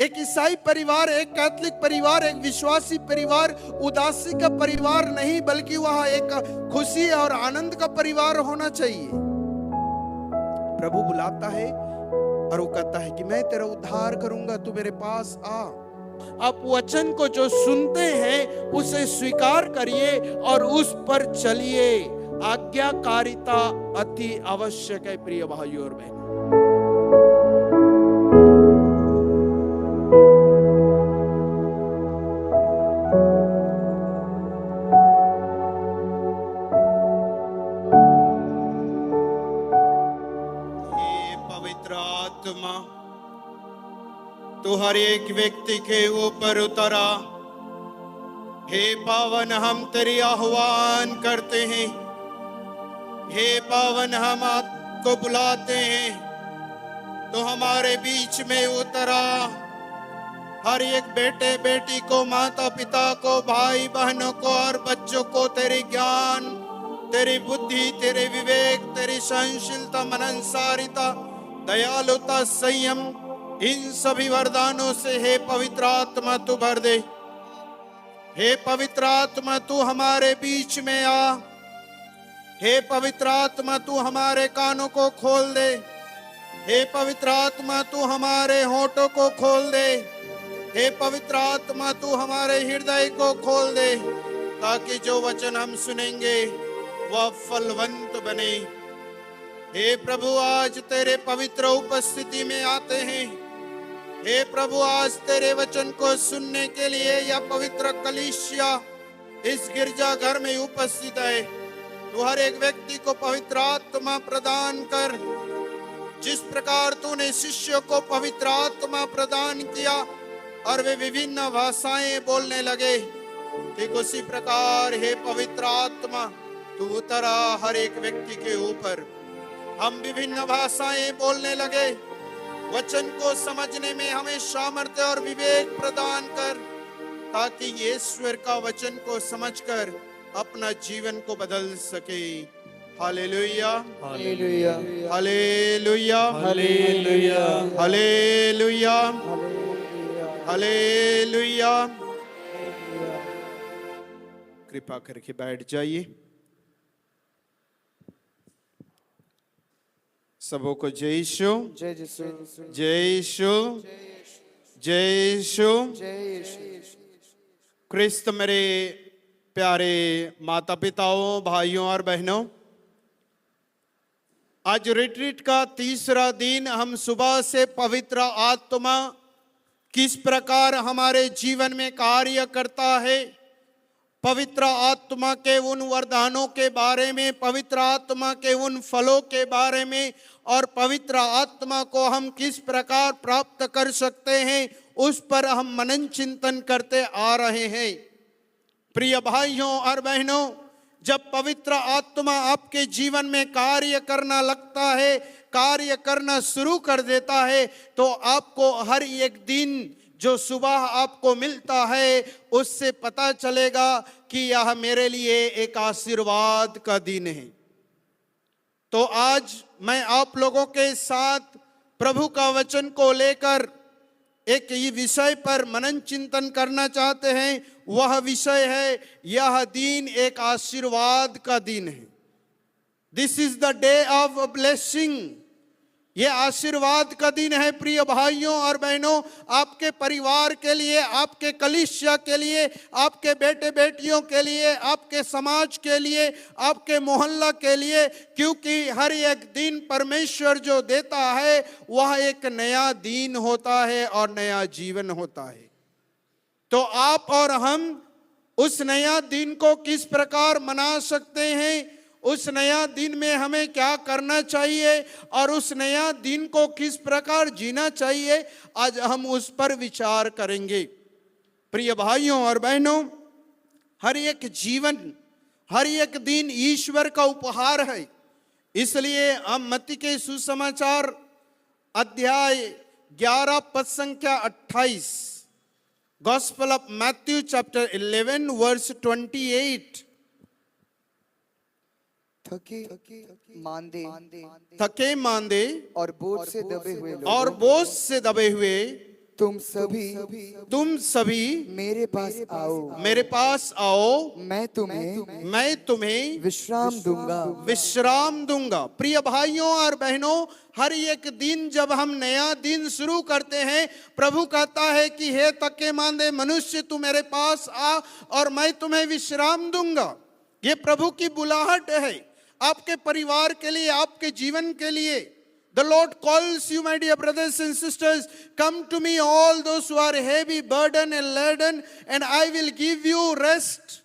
एक ईसाई परिवार, एक कैथोलिक परिवार, एक विश्वासी परिवार उदासी का परिवार नहीं, बल्कि वह एक खुशी और आनंद का परिवार होना चाहिए। प्रभु बुलाता है और वो कहता है कि मैं तेरा उद्धार करूंगा, तू मेरे पास आ। आप वचन को जो सुनते हैं उसे स्वीकार करिए और उस पर चलिए। आज्ञाकारिता अति आवश्यक है प्रिय भाइयों और बहनों। तू हर एक व्यक्ति के ऊपर उतरा। हे पावन, हम तेरी आह्वान करते हैं। हे पावन, हम आपको बुलाते हैं, तो हमारे बीच में उतरा। हर एक बेटे बेटी को, माता पिता को, भाई बहनों को और बच्चों को तेरे ज्ञान, तेरी बुद्धि, तेरे विवेक, तेरी सहनशीलता, मननसारिता, दयालुता, संयम, इन सभी वरदानों से हे पवित्र आत्मा तू भर दे। हे पवित्र आत्मा तू हमारे बीच में आ। हे पवित्र आत्मा तू हमारे कानों को खोल दे। हे पवित्र आत्मा तू हमारे होठों को खोल दे। हे पवित्र आत्मा तू हमारे हृदय को खोल दे, ताकि जो वचन हम सुनेंगे वह फलवंत बने। हे प्रभु, आज तेरे पवित्र उपस्थिति में आते हैं। हे प्रभु, आज तेरे वचन को सुनने के लिए यह पवित्र कलीसिया इस गिरजा घर में उपस्थित है। तू हर एक व्यक्ति को पवित्र आत्मा प्रदान कर। जिस प्रकार तूने शिष्यों को पवित्र आत्मा प्रदान किया और वे विभिन्न भाषाएं बोलने लगे, ठीक उसी प्रकार हे पवित्र आत्मा तू उतरा हर एक व्यक्ति के ऊपर। हम विभिन्न भाषाएं बोलने लगे। वचन को समझने में हमें सामर्थ्य और विवेक प्रदान कर, ताकि ईश्वर का वचन को समझकर अपना जीवन को बदल सके। Hallelujah, hallelujah, hallelujah, hallelujah, hallelujah, hallelujah. कृपा करके बैठ जाइए। सबों को जय यीशु, जय यीशु, जय यीशु, जय यीशु। क्रिस्त मेरे प्यारे माता पिताओं, भाइयों और बहनों, आज रिट्रीट का तीसरा दिन। हम सुबह से पवित्र आत्मा किस प्रकार हमारे जीवन में कार्य करता है, पवित्र आत्मा के उन वरदानों के बारे में, पवित्र आत्मा के उन फलों के बारे में और पवित्र आत्मा को हम किस प्रकार प्राप्त कर सकते हैं, उस पर हम मनन चिंतन करते आ रहे हैं। प्रिय भाइयों और बहनों, जब पवित्र आत्मा आपके जीवन में कार्य करना लगता है, कार्य करना शुरू कर देता है, तो आपको हर एक दिन जो सुबह आपको मिलता है उससे पता चलेगा कि यह मेरे लिए एक आशीर्वाद का दिन है। तो आज मैं आप लोगों के साथ प्रभु का वचन को लेकर एक ही विषय पर मनन चिंतन करना चाहते हैं। वह विषय है, यह दिन एक आशीर्वाद का दिन है। This is the day of blessing. ये आशीर्वाद का दिन है प्रिय भाइयों और बहनों, आपके परिवार के लिए, आपके कलीसिया के लिए, आपके बेटे बेटियों के लिए, आपके समाज के लिए, आपके मोहल्ला के लिए, क्योंकि हर एक दिन परमेश्वर जो देता है वह एक नया दिन होता है और नया जीवन होता है। तो आप और हम उस नया दिन को किस प्रकार मना सकते हैं, उस नया दिन में हमें क्या करना चाहिए और उस नया दिन को किस प्रकार जीना चाहिए, आज हम उस पर विचार करेंगे। प्रिय भाइयों और बहनों, हर एक जीवन, हर एक दिन ईश्वर का उपहार है। इसलिए हम मत्ती के सुसमाचार अध्याय 11 पद संख्या 28, gospel of Matthew chapter 11 verse 28, थके मांदे और बोझ से दबे हुए और बोझ से दबे हुए तुम सभी तुम सभी मेरे पास आओ, मेरे पास आओ, मैं तुम्हें मैं तुम्हें विश्राम दूंगा। विश्राम दूंगा। प्रिय भाइयों और बहनों, हर एक दिन जब हम नया दिन शुरू करते हैं, प्रभु कहता है कि हे थके मांदे मनुष्य, तू मेरे पास आ और मैं तुम्हें विश्राम दूंगा। ये प्रभु की बुलाहट है आपके परिवार के लिए, आपके जीवन के लिए। The Lord calls you, my dear brothers and sisters, come to me all those who are heavy, burdened and laden, and I will give you rest.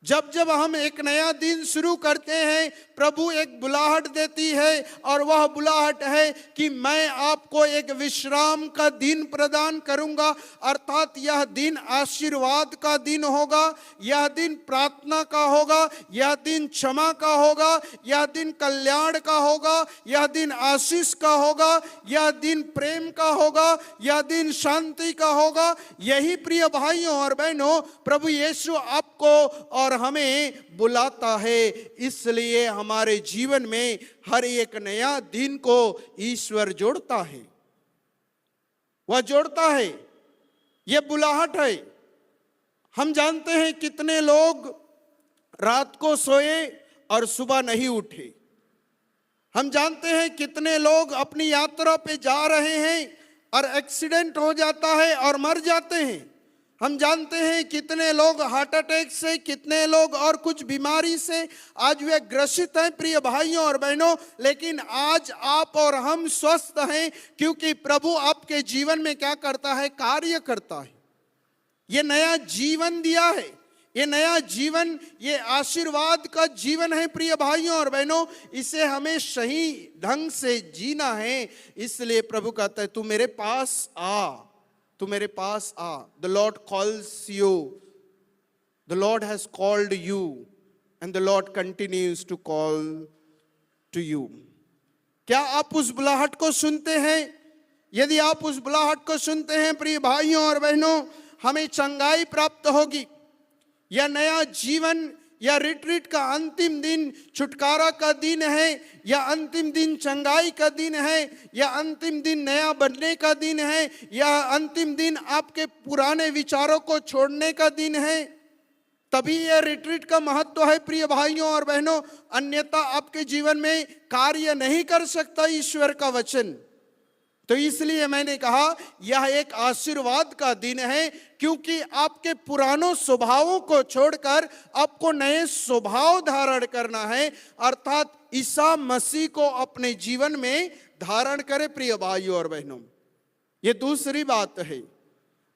जब जब हम एक नया दिन शुरू करते हैं, प्रभु एक बुलाहट देती है, और वह बुलाहट है कि मैं आपको एक विश्राम का दिन प्रदान करूंगा। अर्थात यह दिन आशीर्वाद का दिन होगा, यह दिन प्रार्थना का होगा, यह दिन क्षमा का होगा, यह दिन कल्याण का होगा, यह दिन आशीष का होगा, यह दिन प्रेम का होगा, यह दिन शांति का होगा। यही प्रिय भाइयों और बहनों, प्रभु यीशु आपको और हमें बुलाता है। इसलिए हमारे जीवन में हर एक नया दिन को ईश्वर जोड़ता है, वह जोड़ता है। यह बुलाहट है। हम जानते हैं कितने लोग रात को सोए और सुबह नहीं उठे। हम जानते हैं कितने लोग अपनी यात्रा पे जा रहे हैं और एक्सीडेंट हो जाता है और मर जाते हैं। हम जानते हैं कितने लोग हार्ट अटैक से, कितने लोग और कुछ बीमारी से आज वे ग्रसित हैं प्रिय भाइयों और बहनों। लेकिन आज आप और हम स्वस्थ हैं, क्योंकि प्रभु आपके जीवन में क्या करता है? कार्य करता है। ये नया जीवन दिया है, ये नया जीवन, ये आशीर्वाद का जीवन है प्रिय भाइयों और बहनों। इसे हमें सही ढंग से जीना है। इसलिए प्रभु कहता है, तू मेरे पास आ, तू मेरे पास आ। The lord calls you, the lord has called you, and the lord continues to call to you. क्या आप उस बुलाहट को सुनते हैं? यदि आप उस बुलाहट को सुनते हैं प्रिय भाइयों और बहनों, हमें चंगाई प्राप्त होगी। यह नया जीवन, या रिट्रीट का अंतिम दिन छुटकारा का दिन है, या अंतिम दिन चंगाई का दिन है, या अंतिम दिन नया बनने का दिन है, या अंतिम दिन आपके पुराने विचारों को छोड़ने का दिन है। तभी यह रिट्रीट का महत्व है प्रिय भाइयों और बहनों। अन्यथा आपके जीवन में कार्य नहीं कर सकता ईश्वर का वचन। तो इसलिए मैंने कहा यह एक आशीर्वाद का दिन है, क्योंकि आपके पुरानों स्वभावों को छोड़कर आपको नए स्वभाव धारण करना है। अर्थात ईसा मसीह को अपने जीवन में धारण करें प्रिय भाइयों और बहनों। ये दूसरी बात है।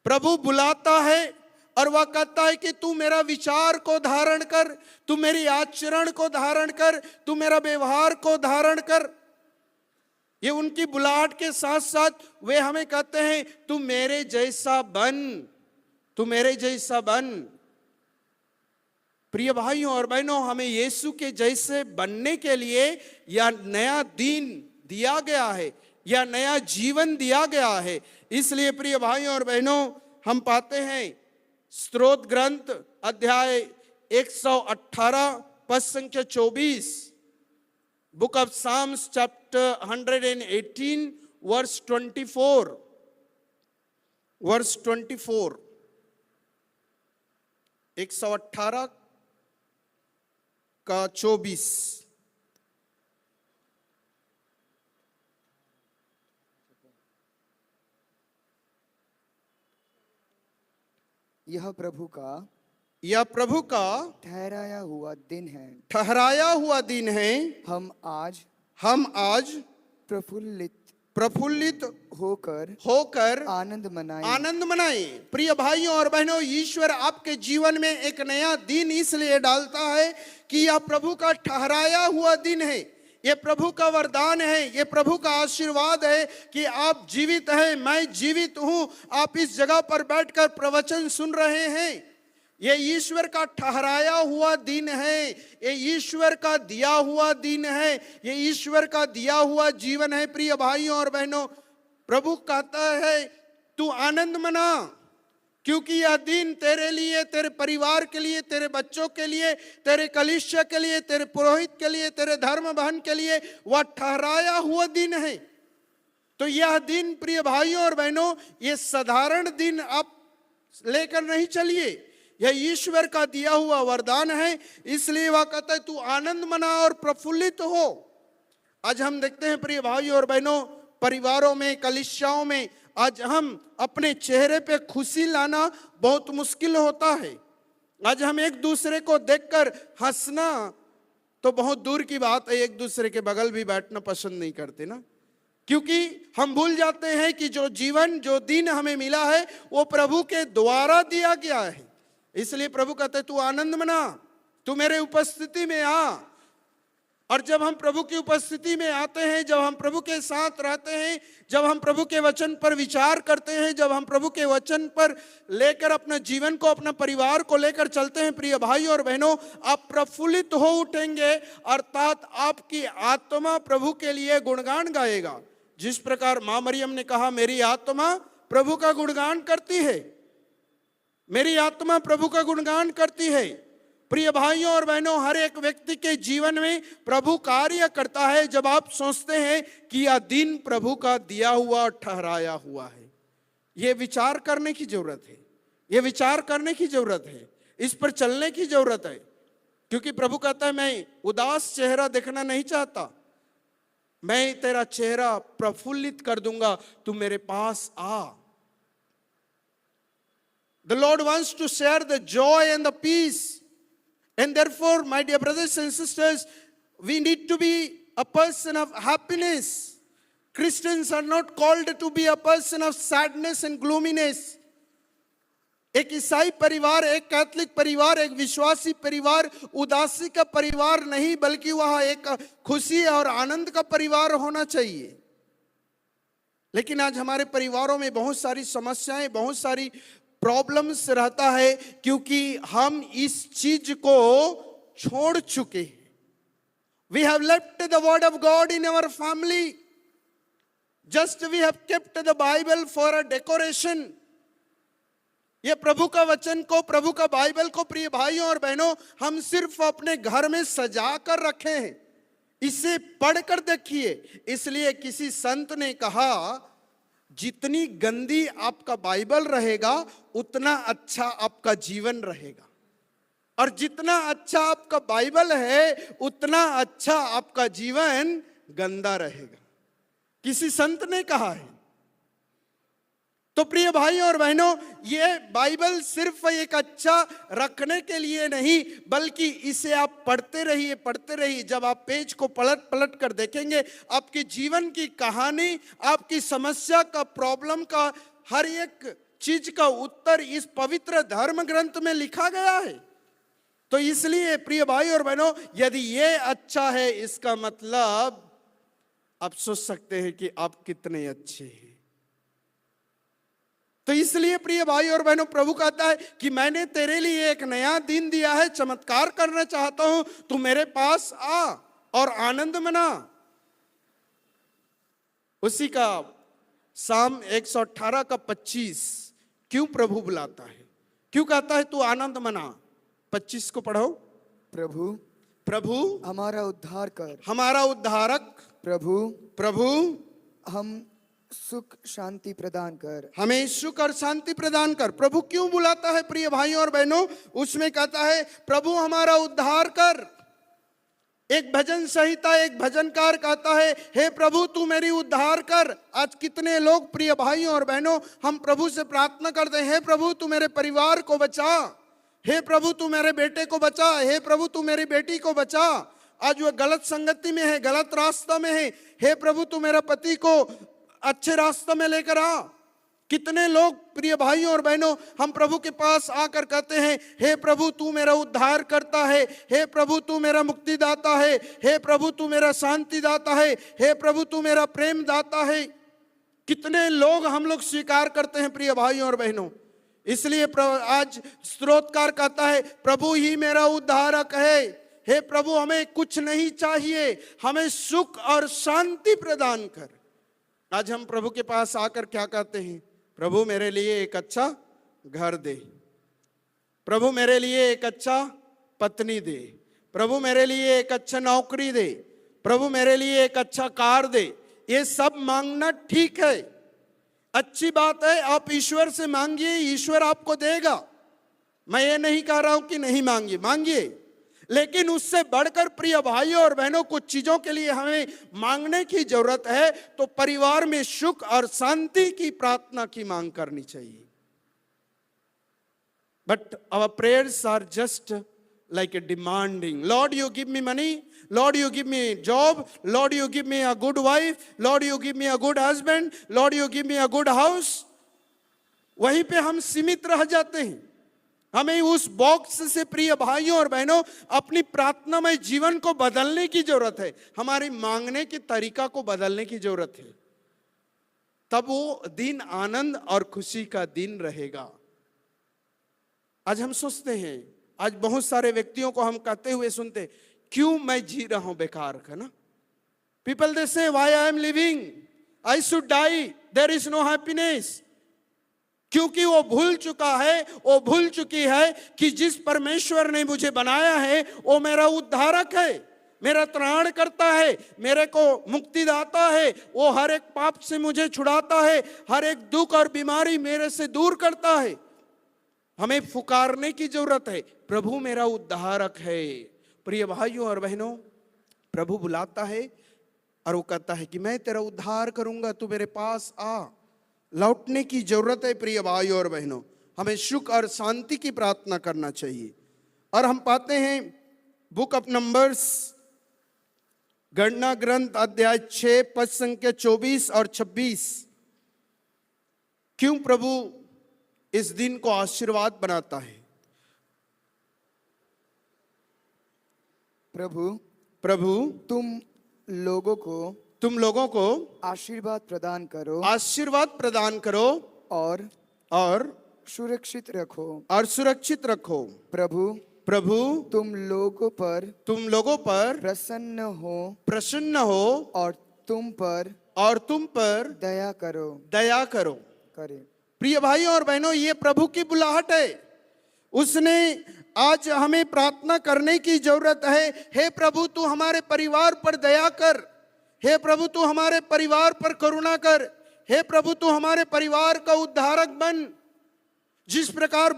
प्रभु बुलाता है और वह कहता है कि तू मेरा विचार को धारण कर, तू मेरी आचरण को धारण कर, तू मेरा व्यवहार को धारण कर। ये उनकी बुलाहट के साथ साथ वे हमें कहते हैं, तू मेरे जैसा बन, तू मेरे जैसा बन। प्रिय भाइयों और बहनों, हमें यीशु के जैसे बनने के लिए यह नया दिन दिया गया है, यह नया जीवन दिया गया है। इसलिए प्रिय भाइयों और बहनों, हम पाते हैं स्तोत्र ग्रंथ अध्याय 118 पद संख्या 24, book of Psalms chapter 118 verse 24, verse 24, 118 का 24। यह प्रभु का ठहराया हुआ दिन है, ठहराया हुआ दिन है। हम आज प्रफुल्लित होकर आनंद मनाएं। प्रिय भाइयों और बहनों, ईश्वर आपके जीवन में एक नया दिन इसलिए डालता है कि यह प्रभु का ठहराया हुआ दिन है। ये प्रभु का वरदान है, ये प्रभु का आशीर्वाद है कि आप जीवित हैं, मैं जीवित हूं। आप इस जगह पर बैठकर प्रवचन सुन रहे हैं। ये ईश्वर का ठहराया हुआ दिन है, ये ईश्वर का दिया हुआ दिन है, ये ईश्वर का दिया हुआ जीवन है। प्रिय भाइयों और बहनों, प्रभु कहता है तू आनंद मना, क्योंकि यह दिन तेरे लिए, तेरे परिवार के लिए, तेरे बच्चों के लिए, तेरे कलीसिया के लिए, तेरे पुरोहित के लिए, तेरे धर्म बहन के लिए वह ठहराया हुआ दिन है। तो यह दिन प्रिय भाइयों और बहनों, ये साधारण दिन आप लेकर नहीं चलिए, यह ईश्वर का दिया हुआ वरदान है। इसलिए वह कहता है तू आनंद मना और प्रफुल्लित हो। आज हम देखते हैं प्रिय भाइयों और बहनों, परिवारों में, कलीसियाओं में आज हम अपने चेहरे पे खुशी लाना बहुत मुश्किल होता है। आज हम एक दूसरे को देखकर हंसना तो बहुत दूर की बात है, एक दूसरे के बगल भी बैठना पसंद नहीं करते ना, क्योंकि हम भूल जाते हैं कि जो जीवन, जो दिन हमें मिला है वो प्रभु के द्वारा दिया गया है। इसलिए प्रभु कहते तू आनंद मना, तू मेरे उपस्थिति में आ। और जब हम प्रभु की उपस्थिति में आते हैं, जब हम प्रभु के साथ रहते हैं, जब हम प्रभु के वचन पर विचार करते हैं, जब हम प्रभु के वचन पर लेकर अपना जीवन को, अपना परिवार को लेकर चलते हैं प्रिय भाई और बहनों, आप प्रफुल्लित हो उठेंगे, अर्थात आपकी आत्मा प्रभु के लिए गुणगान गाएगा। जिस प्रकार मां मरियम ने कहा मेरी आत्मा प्रभु का गुणगान करती है, मेरी आत्मा प्रभु का गुणगान करती है। प्रिय भाइयों और बहनों, हर एक व्यक्ति के जीवन में प्रभु कार्य करता है जब आप सोचते हैं कि यह दिन प्रभु का दिया हुआ, ठहराया हुआ है। यह विचार करने की जरूरत है, यह विचार करने की जरूरत है, इस पर चलने की जरूरत है, क्योंकि प्रभु कहता है मैं उदास चेहरा देखना नहीं चाहता, मैं तेरा चेहरा प्रफुल्लित कर दूंगा, तू मेरे पास आ। The Lord wants to share the joy and the peace. And therefore, my dear brothers and sisters, we need to be a person of happiness. Christians are not called to be a person of sadness and gloominess. एक ईसाई परिवार, एक Catholic परिवार, एक विश्वासी परिवार उदासी का परिवार नहीं, बल्कि वह एक खुशी और आनंद का परिवार होना चाहिए। लेकिन आज हमारे परिवारों में बहुत सारी समस्याएं, बहुत सारी प्रॉब्लम्स रहता है, क्योंकि हम इस चीज को छोड़ चुके हैं। We have left the word of God in our family. Just we have kept the Bible for a decoration. ये प्रभु का वचन को, प्रभु का बाइबल को प्रिय भाइयों और बहनों, हम सिर्फ अपने घर में सजा कर रखे हैं। इसे पढ़कर देखिए। इसलिए किसी संत ने कहा जितनी गंदी आपका बाइबल रहेगा उतना अच्छा आपका जीवन रहेगा, और जितना अच्छा आपका बाइबल है उतना अच्छा आपका जीवन गंदा रहेगा। किसी संत ने कहा है। तो प्रिय भाई और बहनों, ये बाइबल सिर्फ एक अच्छा रखने के लिए नहीं, बल्कि इसे आप पढ़ते रहिए, पढ़ते रहिए। जब आप पेज को पलट पलट कर देखेंगे, आपके जीवन की कहानी, आपकी समस्या का, प्रॉब्लम का, हर एक चीज का उत्तर इस पवित्र धर्म ग्रंथ में लिखा गया है। तो इसलिए प्रिय भाई और बहनों, यदि ये अच्छा है, इसका मतलब आप सोच सकते हैं कि आप कितने अच्छे हैं। तो इसलिए प्रिय भाई और बहनों, प्रभु कहता है कि मैंने तेरे लिए एक नया दिन दिया है, चमत्कार करना चाहता हूं, तू मेरे पास आ और आनंद मना। उसी का साम 118 का 25 क्यों प्रभु बुलाता है, क्यों कहता है तू आनंद मना? 25 को पढ़ो। प्रभु प्रभु हमारा उद्धार कर, हमारा उद्धारक, प्रभु प्रभु हम सुख शांति प्रदान कर, हमें सुख और शांति प्रदान कर। प्रभु क्यों बुलाता है प्रिय भाइयों और बहनों? उसमें कहता है प्रभु हमारा उद्धार कर। एक भजन संहिता, एक भजनकार कहता है हे प्रभु तू मेरी उद्धार कर। आज कितने लोग प्रिय भाइयों और बहनों, हम प्रभु से प्रार्थना करते हैं, हे प्रभु तू मेरे परिवार को बचा, हे प्रभु तू मेरे बेटे को बचा, हे प्रभु तू मेरी बेटी को बचा। आज वह गलत संगति में है, गलत रास्ता में है, हे प्रभु तू मेरा पति को अच्छे रास्ते में लेकर आ। कितने लोग प्रिय भाइयों और बहनों, हम प्रभु के पास आकर कहते हैं हे प्रभु तू मेरा उद्धार करता है, हे प्रभु तू मेरा मुक्ति दाता है, हे प्रभु तू मेरा शांति दाता है, हे प्रभु तू मेरा प्रेम दाता है। कितने लोग हम लोग स्वीकार करते हैं प्रिय भाइयों और बहनों। इसलिए आज स्तोत्रकार कहता है प्रभु ही मेरा उद्धारक है, हे प्रभु हमें कुछ नहीं चाहिए, हमें सुख और शांति प्रदान कर। आज हम प्रभु के पास आकर क्या कहते हैं? प्रभु मेरे लिए एक अच्छा घर दे, प्रभु मेरे लिए एक अच्छा पत्नी दे, प्रभु मेरे लिए एक अच्छा नौकरी दे, प्रभु मेरे लिए एक अच्छा कार दे। ये सब मांगना ठीक है, अच्छी बात है। आप ईश्वर से मांगिए, ईश्वर आपको देगा। मैं ये नहीं कह रहा हूं कि नहीं मांगिए, मांगिए, लेकिन उससे बढ़कर प्रिय भाइयों और बहनों कुछ चीजों के लिए हमें मांगने की जरूरत है। तो परिवार में सुख और शांति की प्रार्थना की मांग करनी चाहिए। But our prayers are just like a demanding, Lord you give me money, Lord you give me job, Lord you give me a good wife, Lord you give me a good husband, Lord you give me a good house। वहीं पे हम सीमित रह जाते हैं। हमें उस box से प्रिय भाइयों और बहनों अपनी प्रार्थनामय जीवन को बदलने की जरूरत है, हमारी मांगने के तरीका को बदलने की जरूरत है। तब वो दिन आनंद और खुशी का दिन रहेगा। आज हम सोचते हैं, आज बहुत सारे व्यक्तियों को हम कहते हुए सुनते, क्यों मैं जी रहा हूं बेकार का ना। People they say why I am living, I should die, there is no happiness. क्योंकि वो भूल चुका है, वो भूल चुकी है कि जिस परमेश्वर ने मुझे बनाया है वो मेरा उद्धारक है, मेरा त्राण करता है, मेरे को मुक्ति दाता है। वो हर एक पाप से मुझे छुड़ाता है, हर एक दुख और बीमारी मेरे से दूर करता है। हमें पुकारने की जरूरत है, प्रभु मेरा उद्धारक है। प्रिय भाइयों और बहनों, प्रभु बुलाता है और वो कहता है कि मैं तेरा उद्धार करूंगा, तू मेरे पास आ। लौटने की जरूरत है प्रिय भाइयों और बहनों। हमें सुख और शांति की प्रार्थना करना चाहिए। और हम पाते हैं बुक ऑफ नंबर्स, गणना ग्रंथ अध्याय 6 पद संख्या 24 और 26। क्यों प्रभु इस दिन को आशीर्वाद बनाता है? प्रभु तुम लोगों को आशीर्वाद प्रदान करो और सुरक्षित रखो। प्रभु तुम लोगों पर प्रसन्न हो और तुम पर दया करो। प्रिय भाइयों और बहनों, ये प्रभु की बुलाहट है। उसने आज हमें प्रार्थना करने की जरूरत है। हे प्रभु तू हमारे परिवार पर दया कर, हे प्रभु तू हमारे परिवार पर करुणा कर, हे प्रभु तू हमारे परिवार का उद्धारक बन। जिस प्रकार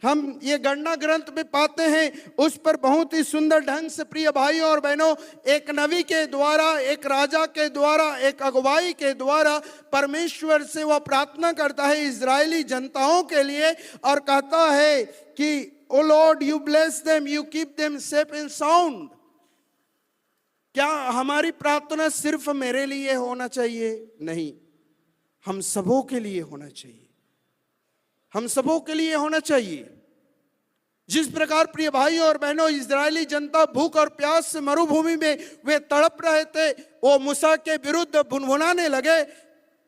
हम ये गणना ग्रंथ में पाते हैं, उस पर बहुत ही सुंदर ढंग से प्रिय भाइयों और बहनों, एक नबी के द्वारा, एक राजा के द्वारा, एक अगुवाई के द्वारा परमेश्वर से वह प्रार्थना करता है इजरायली जनताओं के लिए और कहता है कि O lord you bless them, you keep them safe and sound. क्या हमारी प्रार्थना सिर्फ मेरे लिए होना चाहिए? नहीं, हम सबों के लिए होना चाहिए, हम सबों के लिए होना चाहिए। जिस प्रकार प्रिय भाइयों और बहनों, इजरायली जनता भूख और प्यास से मरुभूमि में वे तड़प रहे थे, वो मूसा के विरुद्ध भुनभुनाने लगे,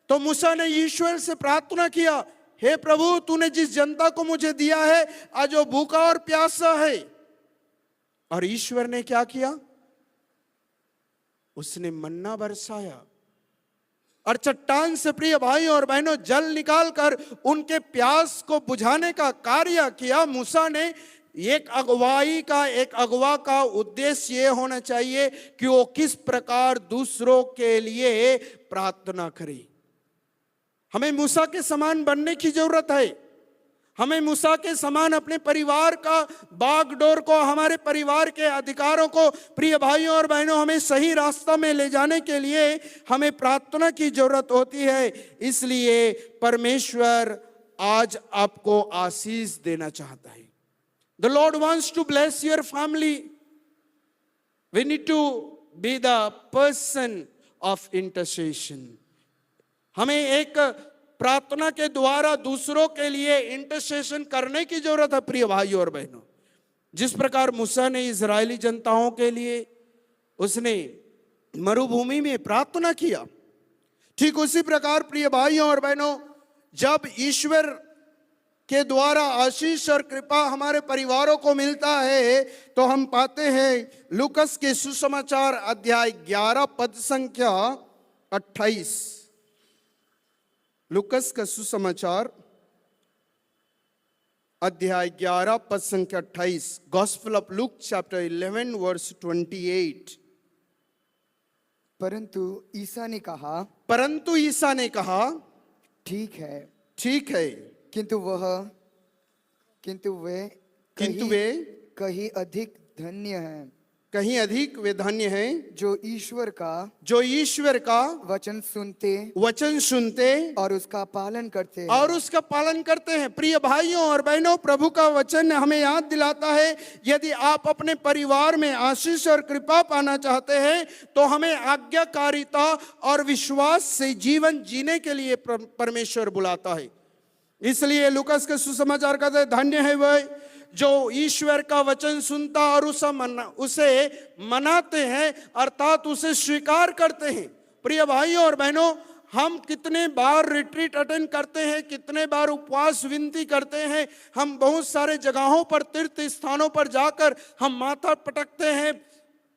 तो मूसा ने ईश्वर से प्रार्थना किया, हे प्रभु तूने जिस जनता को मुझे दिया है आज वो भूखा और प्यासा है। और ईश्वर ने क्या किया? उसने मन्ना बरसाया और चट्टान से प्रिय भाइयों और बहनों जल निकालकर उनके प्यास को बुझाने का कार्य किया। मूसा ने एक अगुवा का उद्देश्य ये होना चाहिए कि वो किस प्रकार दूसरों के लिए प्रार्थना करे। हमें मूसा के समान बनने की जरूरत है। हमें मूसा के समान अपने परिवार का बागडोर को, हमारे परिवार के अधिकारों को प्रिय भाइयों और बहनों हमें सही रास्ता में ले जाने के लिए हमें प्रार्थना की जरूरत होती है। इसलिए परमेश्वर आज आपको आशीष देना चाहता है। The Lord wants to bless your family. We need to be the person of intercession. हमें एक प्रार्थना के द्वारा दूसरों के लिए इंटरसेशन करने की जरूरत है प्रिय भाइयों और बहनों। जिस प्रकार मूसा ने इजरायली जनताओं के लिए उसने मरुभूमि में प्रार्थना किया, ठीक उसी प्रकार प्रिय भाइयों और बहनों जब ईश्वर के द्वारा आशीष और कृपा हमारे परिवारों को मिलता है तो हम पाते हैं लूकस के सुसमाचार अध्याय 11 पद संख्या 28। लूकस का सुसमाचार अध्याय 11 पद संख्या 28। Gospel of Luke chapter 11 verse 28। परंतु ईसा ने कहा, परंतु ईसा ने कहा, ठीक है, ठीक है, किंतु वे कहीं अधिक धन्य हैं, कहीं अधिक वे धन्य हैं जो ईश्वर का वचन सुनते और उसका पालन करते हैं। प्रिय भाइयों और बहनों, प्रभु का वचन हमें याद दिलाता है, यदि आप अपने परिवार में आशीष और कृपा पाना चाहते हैं तो हमें आज्ञाकारिता और विश्वास से जीवन जीने के लिए परमेश्वर बुलाता है। इसलिए लूकास के सुसमाचार कहते हैं, धन्य है वह जो ईश्वर का वचन सुनता और उसे मनाते हैं, अर्थात उसे स्वीकार करते हैं। प्रिय भाइयों और बहनों, हम कितने बार रिट्रीट अटेंड करते हैं, कितने बार उपवास विनती करते हैं, हम बहुत सारे जगहों पर, तीर्थ स्थानों पर जाकर हम माथा पटकते हैं,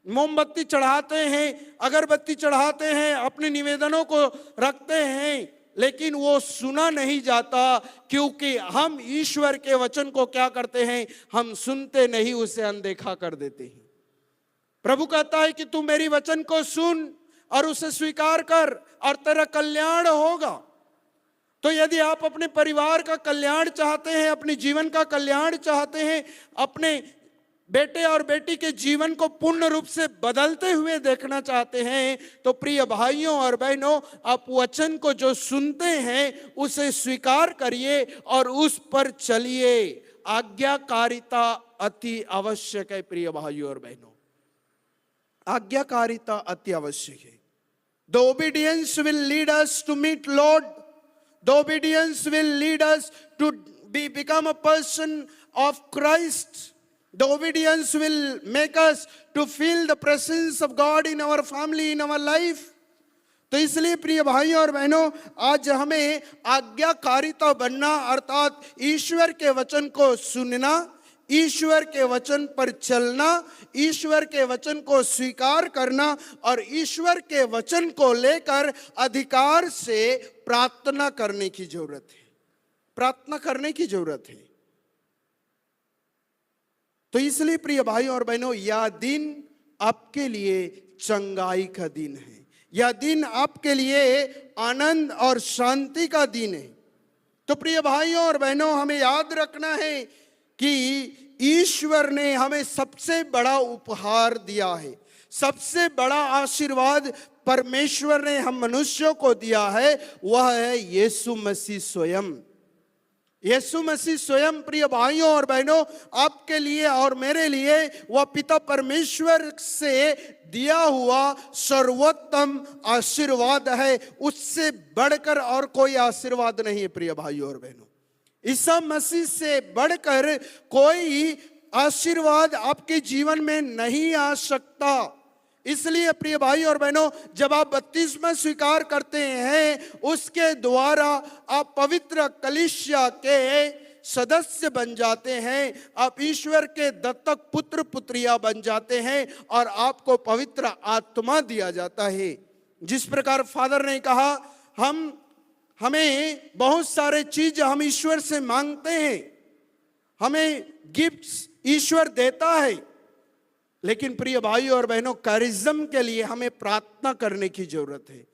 मोमबत्ती चढ़ाते हैं, अगरबत्ती चढ़ाते हैं, अपने निवेदनों को रखते हैं, लेकिन वो सुना नहीं जाता, क्योंकि हम ईश्वर के वचन को क्या करते हैं, हम सुनते नहीं, उसे अनदेखा कर देते हैं। प्रभु कहता है कि तू मेरी वचन को सुन और उसे स्वीकार कर और तेरा कल्याण होगा। तो यदि आप अपने परिवार का कल्याण चाहते हैं, अपने जीवन का कल्याण चाहते हैं, अपने बेटे और बेटी के जीवन को पूर्ण रूप से बदलते हुए देखना चाहते हैं, तो प्रिय भाइयों और बहनों, आप वचन को जो सुनते हैं उसे स्वीकार करिए और उस पर चलिए। आज्ञाकारिता अति आवश्यक है। प्रिय भाइयों और बहनों, आज्ञाकारिता अति आवश्यक है। The obedience will lead us to meet Lord. The obedience will lead us to become a person of Christ. The obedience will make us to feel the presence of God in our family, in our life. तो इसलिए प्रिय भाइयों और बहनों, आज हमें आज्ञाकारिता बनना, अर्थात ईश्वर के वचन को सुनना, ईश्वर के वचन पर चलना, ईश्वर के वचन को स्वीकार करना और ईश्वर के वचन को लेकर अधिकार से प्रार्थना करने की जरूरत है। प्रार्थना करने की जरूरत है। तो इसलिए प्रिय भाइयों और बहनों, यह दिन आपके लिए चंगाई का दिन है। यह दिन आपके लिए आनंद और शांति का दिन है। तो प्रिय भाइयों और बहनों, हमें याद रखना है कि ईश्वर ने हमें सबसे बड़ा उपहार दिया है, सबसे बड़ा आशीर्वाद परमेश्वर ने हम मनुष्यों को दिया है, वह है यीशु मसीह स्वयं। यीशु मसीह स्वयं प्रिय भाइयों और बहनों, आपके लिए और मेरे लिए वह पिता परमेश्वर से दिया हुआ सर्वोत्तम आशीर्वाद है। उससे बढ़कर और कोई आशीर्वाद नहीं है। प्रिय भाइयों और बहनों, ईसा मसीह से बढ़कर कोई आशीर्वाद आपके जीवन में नहीं आ सकता। इसलिए प्रिय भाई और बहनों, जब आप बपतिस्मा स्वीकार करते हैं, उसके द्वारा आप पवित्र कलीसिया के सदस्य बन जाते हैं, आप ईश्वर के दत्तक पुत्र पुत्रिया बन जाते हैं और आपको पवित्र आत्मा दिया जाता है। जिस प्रकार फादर ने कहा, हमें बहुत सारे चीज हम ईश्वर से मांगते हैं, हमें गिफ्ट्स ईश्वर देता है, लेकिन प्रिय भाइयों और बहनों, कैरिज्म के लिए हमें प्रार्थना करने की जरूरत है।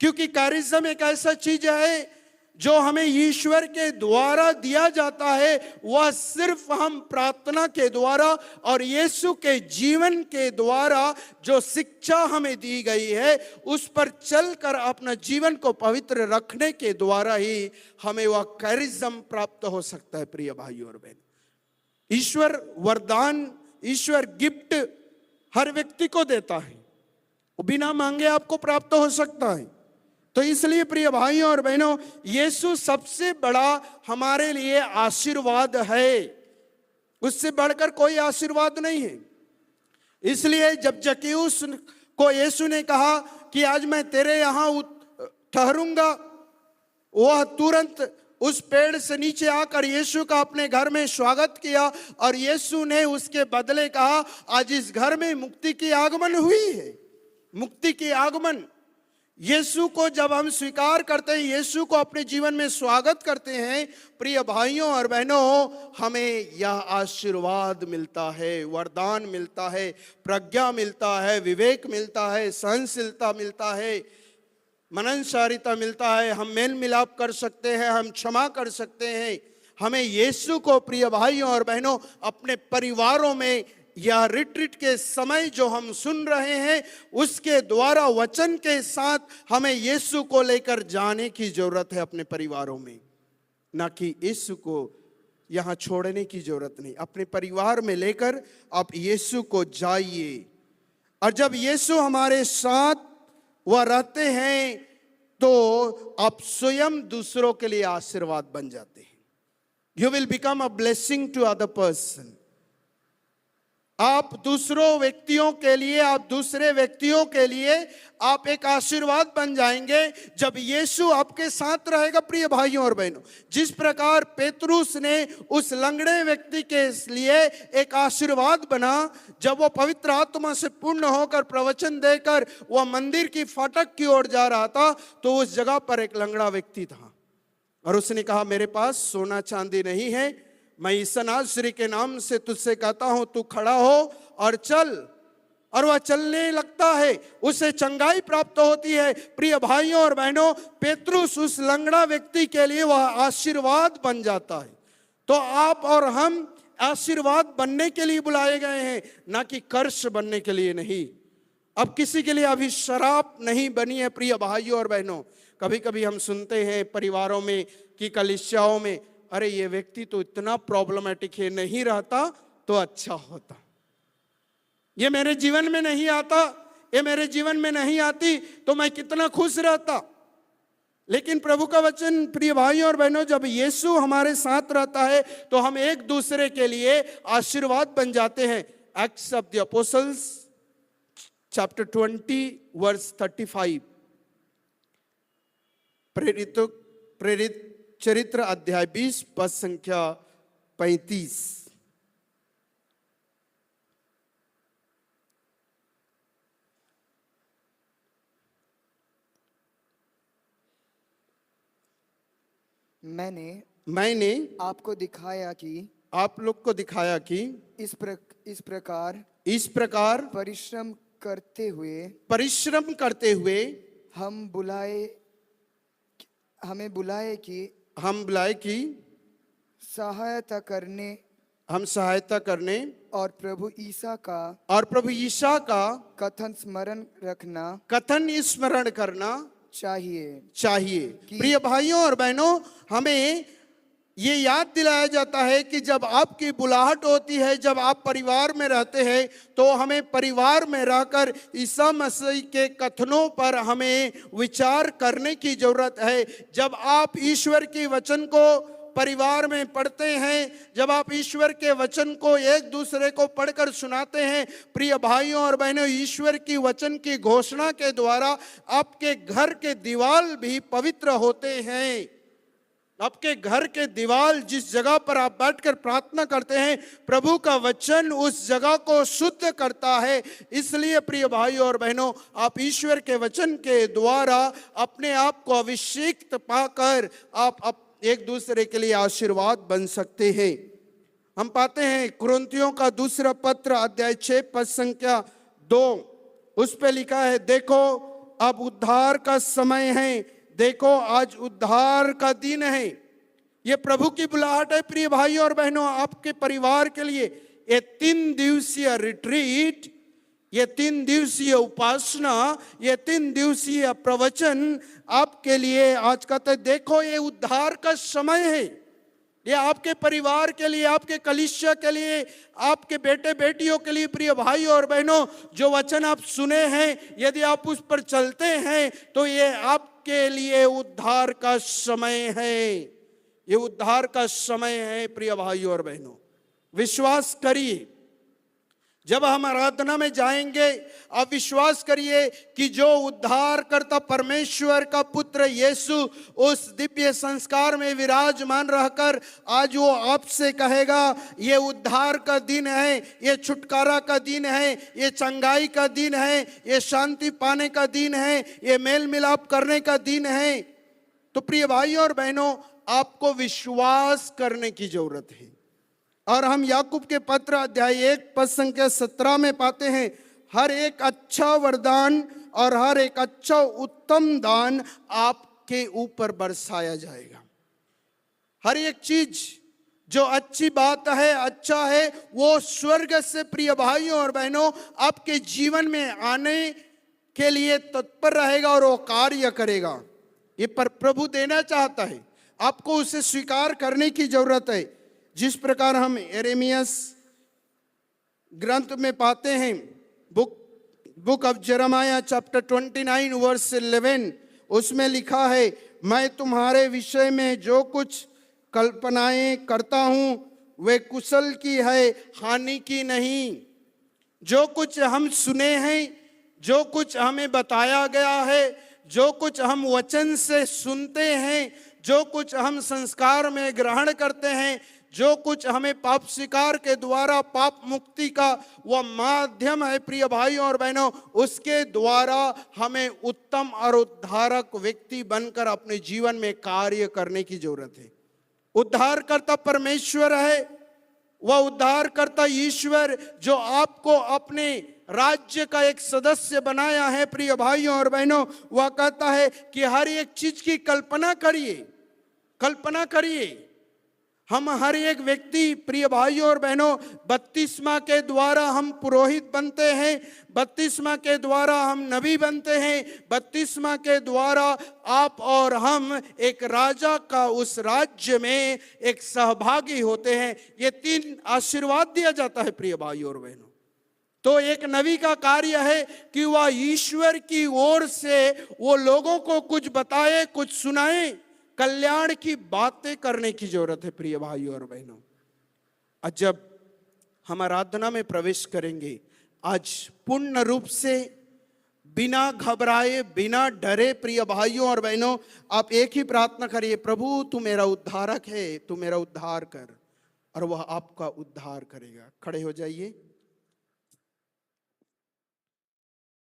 क्योंकि कैरिज्म एक ऐसा चीज है जो हमें ईश्वर के द्वारा दिया जाता है। वह सिर्फ हम प्रार्थना के द्वारा और यीशु के जीवन के द्वारा जो शिक्षा हमें दी गई है, उस पर चलकर अपना जीवन को पवित्र रखने के द्वारा ही हमें वह कैरिज्म प्राप्त हो सकता है। प्रिय भाइयों और बहन, ईश्वर वरदान, ईश्वर गिफ्ट हर व्यक्ति को देता है, वो बिना मांगे आपको प्राप्त हो सकता है। तो इसलिए प्रिय भाइयों और बहनों, यीशु सबसे बड़ा हमारे लिए आशीर्वाद है, उससे बढ़कर कोई आशीर्वाद नहीं है। इसलिए जब जक्कैयुस को यीशु ने कहा कि आज मैं तेरे यहां ठहरूंगा, वह तुरंत उस पेड़ से नीचे आकर यीशु का अपने घर में स्वागत किया और यीशु ने उसके बदले कहा, आज इस घर में मुक्ति की आगमन हुई है। मुक्ति की आगमन, यीशु को जब हम स्वीकार करते हैं, यीशु को अपने जीवन में स्वागत करते हैं, प्रिय भाइयों और बहनों, हमें यह आशीर्वाद मिलता है, वरदान मिलता है, प्रज्ञा मिलता है, विवेक मिलता है, सहनशीलता मिलता है, मननसारिता मिलता है। हम मेल मिलाप कर सकते हैं, हम क्षमा कर सकते हैं। हमें यीशु को प्रिय भाइयों और बहनों अपने परिवारों में या रिट्रीट के समय जो हम सुन रहे हैं उसके द्वारा वचन के साथ हमें यीशु को लेकर जाने की जरूरत है अपने परिवारों में, ना कि यीशु को यहाँ छोड़ने की जरूरत नहीं। अपने परिवार में लेकर आप यीशु को जाइए, और जब यीशु हमारे साथ वह रहते हैं तो आप स्वयं दूसरों के लिए आशीर्वाद बन जाते हैं। You will become a blessing to other person. आप दूसरों व्यक्तियों के लिए, आप दूसरे व्यक्तियों के लिए आप एक आशीर्वाद बन जाएंगे जब यीशु आपके साथ रहेगा। प्रिय भाइयों और बहनों, जिस प्रकार पेतरुस ने उस लंगड़े व्यक्ति के लिए एक आशीर्वाद बना, जब वो पवित्र आत्मा से पूर्ण होकर प्रवचन देकर वह मंदिर की फाटक की ओर जा रहा था, तो उस जगह पर एक लंगड़ा व्यक्ति था और उसने कहा, मेरे पास सोना चांदी नहीं है, मैं ईसा नासरी के नाम से तुझसे कहता हूं, तू खड़ा हो और चल। और वह चलने लगता है, उसे चंगाई प्राप्त होती है। प्रिय भाइयों और बहनों, पेतरुस उस लंगड़ा व्यक्ति के लिए वह आशीर्वाद बन जाता है। तो आप और हम आशीर्वाद बनने के लिए बुलाए गए हैं, ना कि कर्ष बनने के लिए नहीं। अब किसी के लिए अभी शराब नहीं बनी है। प्रिय भाइयों और बहनों, कभी कभी हम सुनते हैं परिवारों में कि कलीसियाओं में, अरे ये व्यक्ति तो इतना प्रॉब्लमेटिक है, नहीं रहता तो अच्छा होता, ये मेरे जीवन में नहीं आता, ये मेरे जीवन में नहीं आती तो मैं कितना खुश रहता। लेकिन प्रभु का वचन प्रिय भाइयों और बहनों, जब यीशु हमारे साथ रहता है तो हम एक दूसरे के लिए आशीर्वाद बन जाते हैं। Acts of the Apostles chapter 20 verse 35, प्रेरित चरित्र अध्याय 20 पद संख्या 35। मैंने आपको दिखाया कि, आप लोग को दिखाया कि इस प्रकार परिश्रम करते हुए हमें बुलाए कि सहायता करने और प्रभु ईसा का कथन स्मरण करना चाहिए। प्रिय भाइयों और बहनों, हमें ये याद दिलाया जाता है कि जब आपकी बुलाहट होती है, जब आप परिवार में रहते हैं, तो हमें परिवार में रहकर ईसा मसीह के कथनों पर हमें विचार करने की जरूरत है। जब आप ईश्वर के वचन को परिवार में पढ़ते हैं, जब आप ईश्वर के वचन को एक दूसरे को पढ़कर सुनाते हैं, प्रिय भाइयों और बहनों, ईश्वर की वचन की घोषणा के द्वारा आपके घर के दीवार भी पवित्र होते हैं। आपके घर के दीवार, जिस जगह पर आप बैठकर प्रार्थना करते हैं, प्रभु का वचन उस जगह को शुद्ध करता है। इसलिए प्रिय भाइयों और बहनों, आप ईश्वर के वचन के द्वारा अपने आप को अभिषेक पाकर आप एक दूसरे के लिए आशीर्वाद बन सकते हैं। हम पाते हैं कुरिन्थियों का दूसरा पत्र अध्याय 6 पद संख्या 2, उस पे लिखा है, देखो अब उद्धार का समय है, देखो आज उद्धार का दिन है। ये प्रभु की बुलाहट है प्रिय भाइयों और बहनों, आपके परिवार के लिए। ये 3 दिवसीय रिट्रीट, ये 3 दिवसीय उपासना, ये 3 दिवसीय प्रवचन आपके लिए आज कहते हैं, देखो ये उद्धार का समय है। ये आपके परिवार के लिए, आपके कलीसिया के लिए, आपके बेटे बेटियों के लिए। प्रिय भाइयों और बहनों, जो वचन आप सुने हैं, यदि आप उस पर चलते हैं तो ये आपके लिए उद्धार का समय है। ये उद्धार का समय है प्रिय भाइयों और बहनों, विश्वास करिए। जब हम आराधना में जाएंगे, आप विश्वास करिए कि जो उद्धार करता परमेश्वर का पुत्र यीशु उस दिव्य संस्कार में विराजमान रहकर आज वो आपसे कहेगा, ये उद्धार का दिन है, ये छुटकारा का दिन है, ये चंगाई का दिन है, ये शांति पाने का दिन है, ये मेल मिलाप करने का दिन है। तो प्रिय भाइयों और बहनों, आपको विश्वास करने की जरूरत है। और हम याकूब के पत्र अध्याय 1 पद संख्या 17 में पाते हैं, हर एक अच्छा वरदान और हर एक अच्छा उत्तम दान आपके ऊपर बरसाया जाएगा। हर एक चीज जो अच्छी बात है, अच्छा है, वो स्वर्ग से प्रिय भाइयों और बहनों आपके जीवन में आने के लिए तत्पर रहेगा और वो कार्य करेगा। ये पर प्रभु देना चाहता है, आपको उसे स्वीकार करने की जरूरत है। जिस प्रकार हम यिर्मयाह ग्रंथ में पाते हैं, book of Jeremiah chapter 29 verse 11, उसमें लिखा है, मैं तुम्हारे विषय में जो कुछ कल्पनाएं करता हूं वे कुशल की है, हानि की नहीं। जो कुछ हम सुने हैं, जो कुछ हमें बताया गया है, जो कुछ हम वचन से सुनते हैं, जो कुछ हम संस्कार में ग्रहण करते हैं, जो कुछ हमें पाप स्वीकार के द्वारा पाप मुक्ति का वह माध्यम है प्रिय भाइयों और बहनों, उसके द्वारा हमें उत्तम और उद्धारक व्यक्ति बनकर अपने जीवन में कार्य करने की जरूरत है। उद्धारकर्ता परमेश्वर है, वह उद्धारकर्ता ईश्वर जो आपको अपने राज्य का एक सदस्य बनाया है प्रिय भाइयों और बहनों, वह कहता है कि हर एक चीज की कल्पना करिए, कल्पना करिए। हम हर एक व्यक्ति प्रिय भाइयों और बहनों बपतिस्मा के द्वारा हम पुरोहित बनते हैं, बपतिस्मा के द्वारा हम नबी बनते हैं, बपतिस्मा के द्वारा आप और हम एक राजा का उस राज्य में एक सहभागी होते हैं। ये 3 आशीर्वाद दिया जाता है प्रिय भाइयों और बहनों। तो एक नबी का कार्य है कि वह ईश्वर की ओर से वो लोगों को कुछ बताए, कुछ सुनाए, कल्याण की बातें करने की जरूरत है प्रिय भाइयों और बहनों। आज जब हम आराधना में प्रवेश करेंगे, आज पूर्ण रूप से बिना घबराए, बिना डरे प्रिय भाइयों और बहनों आप एक ही प्रार्थना करिए, प्रभु तू मेरा उद्धारक है, तू मेरा उद्धार कर, और वह आपका उद्धार करेगा। खड़े हो जाइए।